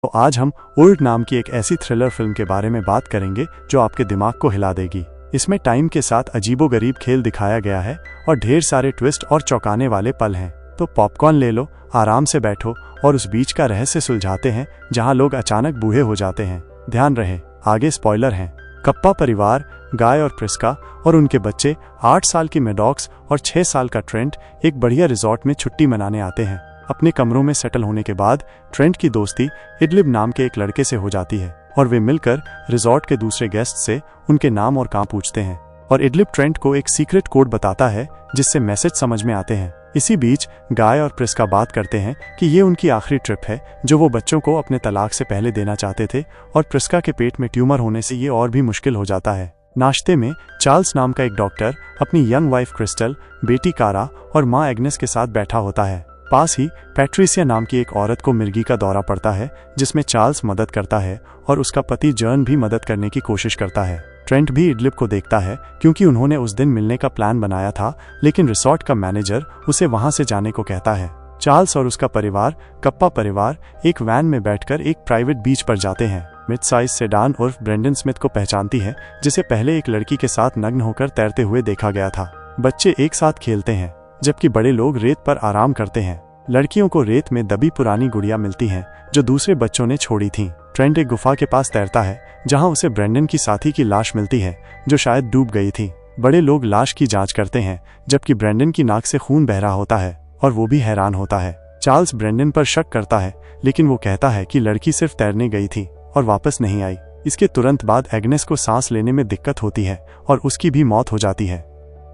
तो आज हम उल्ट नाम की एक ऐसी थ्रिलर फिल्म के बारे में बात करेंगे जो आपके दिमाग को हिला देगी। इसमें टाइम के साथ अजीबोगरीब खेल दिखाया गया है और ढेर सारे ट्विस्ट और चौंकाने वाले पल हैं। तो पॉपकॉर्न ले लो, आराम से बैठो और उस बीच का रहस्य सुलझाते हैं जहां लोग अचानक बूढ़े हो जाते हैं। ध्यान रहे, आगे स्पॉइलर हैं। कप्पा परिवार, गाय और प्रिस्का और उनके बच्चे, 8 साल की मैडॉक्स और 6 साल का ट्रेंट एक बढ़िया रिजॉर्ट में छुट्टी मनाने आते हैं। अपने कमरों में सेटल होने के बाद ट्रेंट की दोस्ती इडलिब नाम के एक लड़के से हो जाती है और वे मिलकर रिजॉर्ट के दूसरे गेस्ट से उनके नाम और काम पूछते हैं और इडलिब ट्रेंट को एक सीक्रेट कोड बताता है जिससे मैसेज समझ में आते हैं। इसी बीच गाय और प्रिस्का बात करते हैं कि ये उनकी आखिरी ट्रिप है जो वो बच्चों को अपने तलाक से पहले देना चाहते थे और प्रिस्का के पेट में ट्यूमर होने से ये और भी मुश्किल हो जाता है। नाश्ते में चार्ल्स नाम का एक डॉक्टर अपनी यंग वाइफ क्रिस्टल, बेटी कारा और माँ एग्नेस के साथ बैठा होता है। पास ही पैट्रिसिया नाम की एक औरत को मिर्गी का दौरा पड़ता है जिसमें चार्ल्स मदद करता है और उसका पति जर्न भी मदद करने की कोशिश करता है। ट्रेंट भी इडलिब को देखता है क्योंकि उन्होंने उस दिन मिलने का प्लान बनाया था, लेकिन रिसोर्ट का मैनेजर उसे वहां से जाने को कहता है। चार्ल्स और उसका परिवार, कप्पा परिवार, एक वैन में बैठकर एक प्राइवेट बीच पर जाते हैं। मिड साइज सेडान उर्फ ब्रेंडन स्मिथ को पहचानती है जिसे पहले एक लड़की के साथ नग्न होकर तैरते हुए देखा गया था। बच्चे एक साथ खेलते हैं जबकि बड़े लोग रेत पर आराम करते हैं। लड़कियों को रेत में दबी पुरानी गुड़िया मिलती हैं जो दूसरे बच्चों ने छोड़ी थीं। ट्रेंट एक गुफा के पास तैरता है जहां उसे ब्रेंडन की साथी की लाश मिलती है जो शायद डूब गई थी। बड़े लोग लाश की जांच करते हैं जबकि ब्रेंडन की नाक से खून बह रहा होता है और वो भी हैरान होता है। चार्ल्स ब्रेंडन पर शक करता है लेकिन वो कहता है कि लड़की सिर्फ तैरने गई थी और वापस नहीं आई। इसके तुरंत बाद एग्नेस को सांस लेने में दिक्कत होती है और उसकी भी मौत हो जाती है।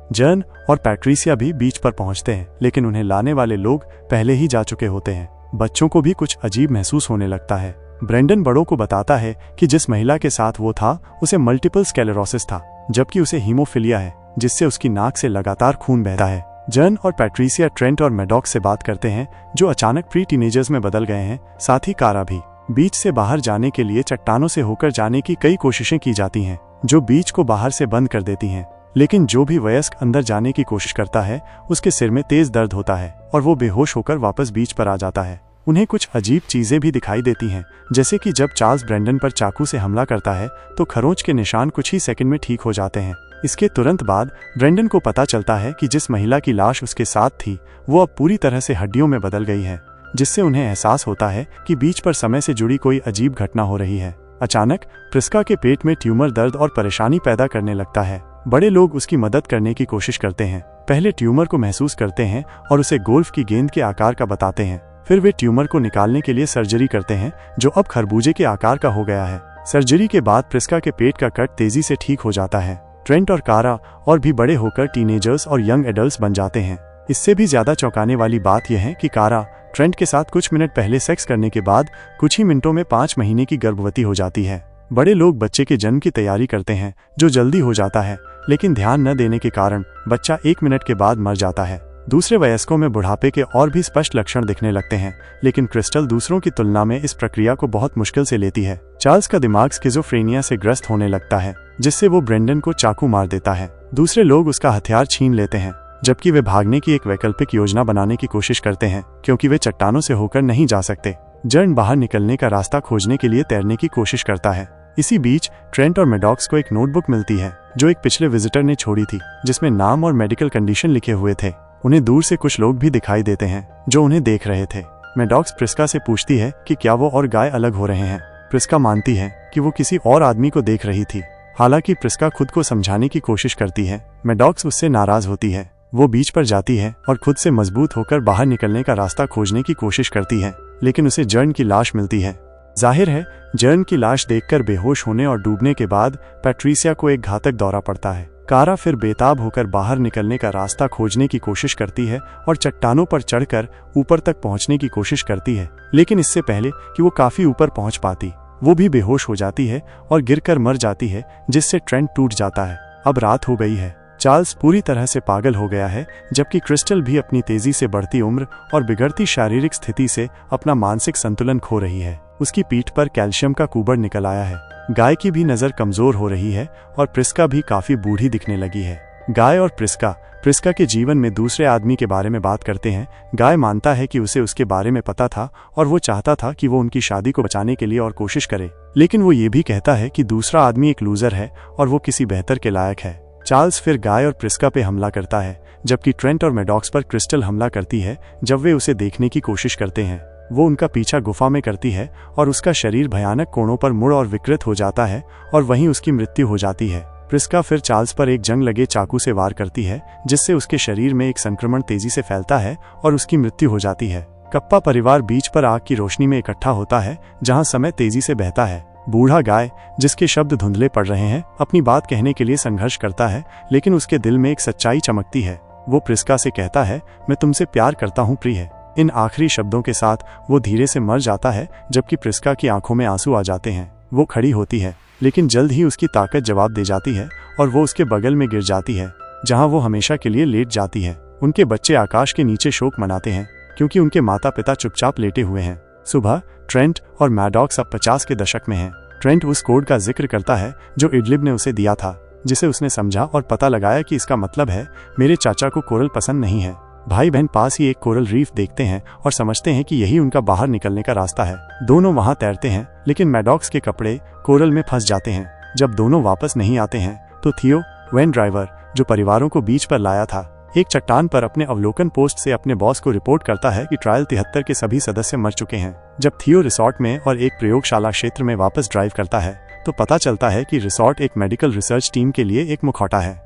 जर्न और पैट्रिसिया भी बीच पर पहुंचते हैं लेकिन उन्हें लाने वाले लोग पहले ही जा चुके होते हैं। बच्चों को भी कुछ अजीब महसूस होने लगता है। ब्रेंडन बड़ों को बताता है कि जिस महिला के साथ वो था उसे मल्टीपल स्क्लेरोसिस था जबकि उसे हीमोफिलिया है जिससे उसकी नाक से लगातार खून बहता है। जर्न और पैट्रिसिया ट्रेंट और मैडॉक्स से बात करते हैं जो अचानक प्री टीनेजर्स में बदल गए हैं। साथ ही कारा भी। बीच से बाहर जाने के लिए चट्टानों से होकर जाने की कई कोशिशें की जाती हैं जो बीच को बाहर से बंद कर देती हैं, लेकिन जो भी वयस्क अंदर जाने की कोशिश करता है उसके सिर में तेज दर्द होता है और वो बेहोश होकर वापस बीच पर आ जाता है। उन्हें कुछ अजीब चीजें भी दिखाई देती हैं, जैसे कि जब चार्ल्स ब्रेंडन पर चाकू से हमला करता है तो खरोंच के निशान कुछ ही सेकंड में ठीक हो जाते हैं। इसके तुरंत बाद ब्रेंडन को पता चलता है कि जिस महिला की लाश उसके साथ थी वो अब पूरी तरह से हड्डियों में बदल गई है, जिससे उन्हें एहसास होता है कि बीच पर समय से जुड़ी कोई अजीब घटना हो रही है। अचानक प्रिस्का के पेट में ट्यूमर दर्द और परेशानी पैदा करने लगता है। बड़े लोग उसकी मदद करने की कोशिश करते हैं। पहले ट्यूमर को महसूस करते हैं और उसे गोल्फ की गेंद के आकार का बताते हैं। फिर वे ट्यूमर को निकालने के लिए सर्जरी करते हैं जो अब खरबूजे के आकार का हो गया है। सर्जरी के बाद प्रिस्का के पेट का कट तेजी से ठीक हो जाता है। ट्रेंट और कारा और भी बड़े होकर टीनेजर्स और यंग एडल्ट्स बन जाते हैं। इससे भी ज्यादा चौंकाने वाली बात यह है कि कारा ट्रेंट के साथ कुछ मिनट पहले सेक्स करने के बाद कुछ ही मिनटों में 5 महीने की गर्भवती हो जाती है। बड़े लोग बच्चे के जन्म की तैयारी करते हैं जो जल्दी हो जाता है, लेकिन ध्यान न देने के कारण बच्चा 1 मिनट के बाद मर जाता है। दूसरे वयस्कों में बुढ़ापे के और भी स्पष्ट लक्षण दिखने लगते हैं, लेकिन क्रिस्टल दूसरों की तुलना में इस प्रक्रिया को बहुत मुश्किल से लेती है। चार्ल्स का दिमाग स्किज़ोफ्रेनिया से ग्रस्त होने लगता है जिससे वो ब्रेंडन को चाकू मार देता है। दूसरे लोग उसका हथियार छीन लेते हैं जबकि वे भागने की एक वैकल्पिक योजना बनाने की कोशिश करते हैं क्योंकि वे चट्टानों से होकर नहीं जा सकते। जर्न बाहर निकलने का रास्ता खोजने के लिए तैरने की कोशिश करता है। इसी बीच ट्रेंट और मैडॉक्स को एक नोटबुक मिलती है जो एक पिछले विजिटर ने छोड़ी थी जिसमें नाम और मेडिकल कंडीशन लिखे हुए थे। उन्हें दूर से कुछ लोग भी दिखाई देते हैं जो उन्हें देख रहे थे। मैडॉक्स प्रिस्का से पूछती है कि क्या वो और गाय अलग हो रहे हैं। प्रिस्का मानती है कि वो किसी और आदमी को देख रही थी। हालांकि प्रिस्का खुद को समझाने की कोशिश करती है। मैडॉक्स उससे नाराज होती है। वो बीच पर जाती है और खुद से मजबूत होकर बाहर निकलने का रास्ता खोजने की कोशिश करती है, लेकिन उसे जर्न की लाश मिलती है। जाहिर है जर्न की लाश देखकर बेहोश होने और डूबने के बाद पैट्रिसिया को एक घातक दौरा पड़ता है। कारा फिर बेताब होकर बाहर निकलने का रास्ता खोजने की कोशिश करती है और चट्टानों पर चढ़कर ऊपर तक पहुंचने की कोशिश करती है, लेकिन इससे पहले कि वो काफी ऊपर पहुंच पाती वो भी बेहोश हो जाती है और गिरकर मर जाती है, जिससे ट्रेंट टूट जाता है। अब रात हो गई है। चार्ल्स पूरी तरह से पागल हो गया है जबकि क्रिस्टल भी अपनी तेजी से बढ़ती उम्र और बिगड़ती शारीरिक स्थिति से अपना मानसिक संतुलन खो रही है। उसकी पीठ पर कैल्शियम का कुबड़ निकल आया है। गाय की भी नजर कमजोर हो रही है और प्रिस्का भी काफी बूढ़ी दिखने लगी है। गाय और प्रिस्का के जीवन में दूसरे आदमी के बारे में बात करते हैं। गाय मानता है कि उसे उसके बारे में पता था और वो चाहता था कि वो उनकी शादी को बचाने के लिए और कोशिश करे, लेकिन वो ये भी कहता है कि दूसरा आदमी एक लूजर है और वो किसी बेहतर के लायक है। चार्ल्स फिर गाय और प्रिस्का पे हमला करता है, जबकि ट्रेंट और मैडॉक्स पर क्रिस्टल हमला करती है जब वे उसे देखने की कोशिश करते हैं। वो उनका पीछा गुफा में करती है और उसका शरीर भयानक कोणों पर मुड़ और विकृत हो जाता है और वहीं उसकी मृत्यु हो जाती है। प्रिस्का फिर चार्ल्स पर एक जंग लगे चाकू से वार करती है, जिससे उसके शरीर में एक संक्रमण तेजी से फैलता है और उसकी मृत्यु हो जाती है। कप्पा परिवार बीच पर आग की रोशनी में इकट्ठा होता है, जहां समय तेजी से बहता है। बूढ़ा गाय, जिसके शब्द धुंधले पड़ रहे हैं, अपनी बात कहने के लिए संघर्ष करता है, लेकिन उसके दिल में एक सच्चाई चमकती है। वो प्रिस्का से कहता है, मैं तुमसे प्यार करता हूँ प्रिय। इन आखिरी शब्दों के साथ वो धीरे से मर जाता है, जबकि प्रिस्का की आंखों में आंसू आ जाते हैं। वो खड़ी होती है, लेकिन जल्द ही उसकी ताकत जवाब दे जाती है और वो उसके बगल में गिर जाती है, जहां वो हमेशा के लिए लेट जाती है। उनके बच्चे आकाश के नीचे शोक मनाते हैं, क्योंकि उनके माता पिता चुपचाप लेटे हुए हैं। सुबह ट्रेंट और मैडॉक्स अब 50 के दशक में हैं। ट्रेंट उस कोड का जिक्र करता है जो इडलिब ने उसे दिया था, जिसे उसने समझा और पता लगाया कि इसका मतलब है मेरे चाचा को कोरल पसंद नहीं है। भाई बहन पास ही एक कोरल रीफ देखते हैं और समझते हैं कि यही उनका बाहर निकलने का रास्ता है। दोनों वहां तैरते हैं, लेकिन मैडॉक्स के कपड़े कोरल में फंस जाते हैं। जब दोनों वापस नहीं आते हैं तो थियो, वैन ड्राइवर, जो परिवारों को बीच पर लाया था, एक चट्टान पर अपने अवलोकन पोस्ट से अपने बॉस को रिपोर्ट करता है कि ट्रायल 73 के सभी सदस्य मर चुके हैं। जब थियो रिसोर्ट में और एक प्रयोगशाला क्षेत्र में वापस ड्राइव करता है तो पता चलता है कि रिसोर्ट एक मेडिकल रिसर्च टीम के लिए एक मुखौटा है।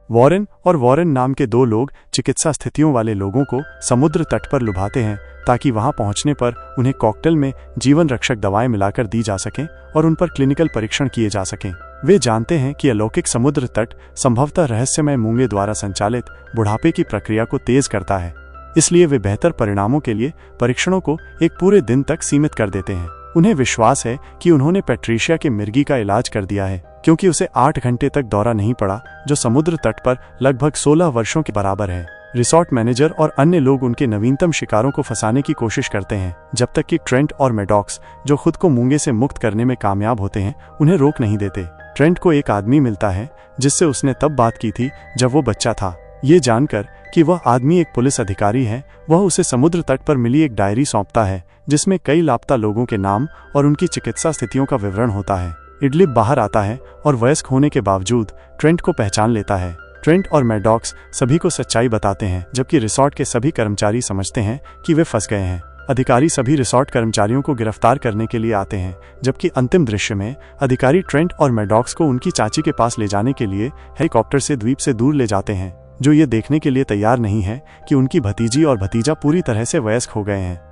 वॉरेन और वॉरेन नाम के दो लोग चिकित्सा स्थितियों वाले लोगों को समुद्र तट पर लुभाते हैं ताकि वहां पहुंचने पर उन्हें कॉकटेल में जीवन रक्षक दवाएं मिलाकर दी जा सकें और उन पर क्लिनिकल परीक्षण किए जा सकें। वे जानते हैं कि अलौकिक समुद्र तट संभवतः रहस्यमय मूंगे द्वारा संचालित बुढ़ापे की प्रक्रिया को तेज करता है, इसलिए वे बेहतर परिणामों के लिए परीक्षणों को एक पूरे दिन तक सीमित कर देते हैं। उन्हें विश्वास है कि उन्होंने पैट्रिशिया के मिर्गी का इलाज कर दिया है, क्योंकि उसे 8 घंटे तक दौरा नहीं पड़ा, जो समुद्र तट पर लगभग 16 वर्षों के बराबर है। रिसोर्ट मैनेजर और अन्य लोग उनके नवीनतम शिकारों को फंसाने की कोशिश करते हैं, जब तक कि ट्रेंट और मैडॉक्स, जो खुद को मूंगे से मुक्त करने में कामयाब होते हैं, उन्हें रोक नहीं देते। ट्रेंट को एक आदमी मिलता है जिससे उसने तब बात की थी जब वो बच्चा था। ये जानकर कि वह आदमी एक पुलिस अधिकारी है, वह उसे समुद्र तट पर मिली एक डायरी सौंपता है जिसमें कई लापता लोगों के नाम और उनकी चिकित्सा स्थितियों का विवरण होता है। इडलिब बाहर आता है और वयस्क होने के बावजूद ट्रेंट को पहचान लेता है। ट्रेंट और मैडॉक्स सभी को सच्चाई बताते हैं, जबकि रिसोर्ट के सभी कर्मचारी समझते हैं कि वे फंस गए हैं। अधिकारी सभी रिसोर्ट कर्मचारियों को गिरफ्तार करने के लिए आते हैं, जबकि अंतिम दृश्य में अधिकारी ट्रेंट और मैडॉक्स को उनकी चाची के पास ले जाने के लिए हेलीकॉप्टर से द्वीप से दूर ले जाते हैं, जो ये देखने के लिए तैयार नहीं है कि उनकी भतीजी और भतीजा पूरी तरह से वयस्क हो गए हैं।